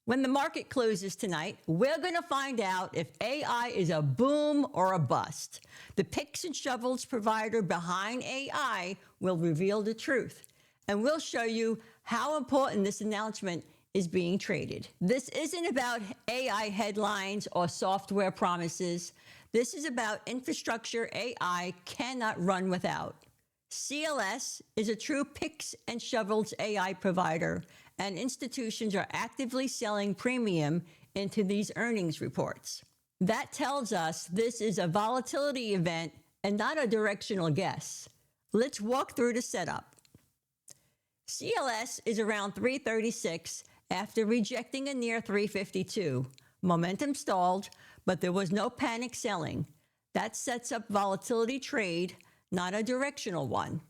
When the market closes tonight, we're going to find out if AI is a boom or a bust. The picks and shovels provider behind AI will reveal the truth, and we'll show you how important this announcement is being traded. This isn't about AI headlines or software promises. This is about infrastructure AI cannot run without. CLS is a true picks and shovels AI provider, and institutions are actively selling premium into these earnings reports. That tells us this is a volatility event and not a directional guess. Let's walk through the setup. CLS is around 336 after rejecting a near 352. Momentum stalled, but there was no panic selling. That sets up volatility trade, not a directional one.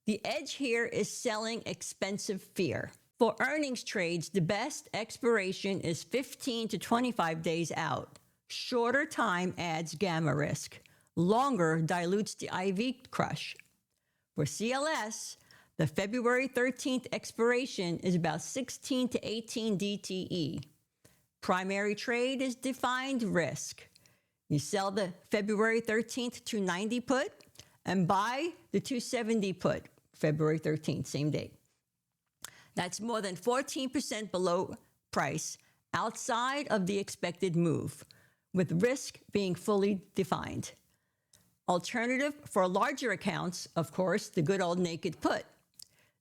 The edge here is selling expensive fear. For earnings trades, the best expiration is 15 to 25 days out. Shorter time adds gamma risk. Longer dilutes the IV crush. For CLS, the February 13th expiration is about 16 to 18 DTE. Primary trade is defined risk. You sell the February 13th 290 put and buy the 270 put, February 13th, same date. That's more than 14% below price, outside of the expected move, with risk being fully defined. Alternative for larger accounts, of course, the good old naked put.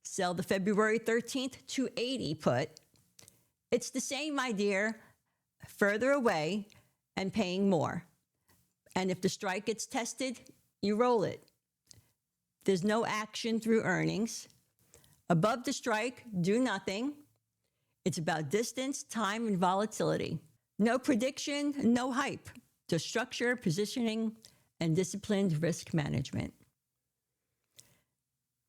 Sell the February 13th 280 put. It's the same idea, further away and paying more. And if the strike gets tested, you roll it. There's no action through earnings. Above the strike, do nothing. It's about distance, time, and volatility. No prediction, no hype. Just structure, positioning, and disciplined risk management.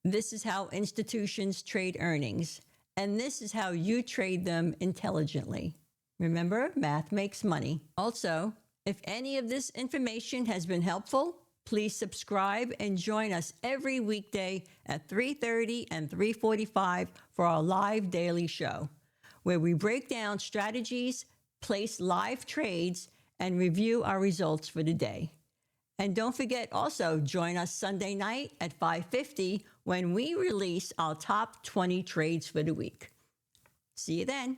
This is how institutions trade earnings, and this is how you trade them intelligently. Remember, math makes money. Also, if any of this information has been helpful, please subscribe and join us every weekday at 3:30 and 3:45 for our live daily show, where we break down strategies, place live trades, and review our results for the day. And don't forget also, join us Sunday night at 5:50 when we release our top 20 trades for the week. See you then.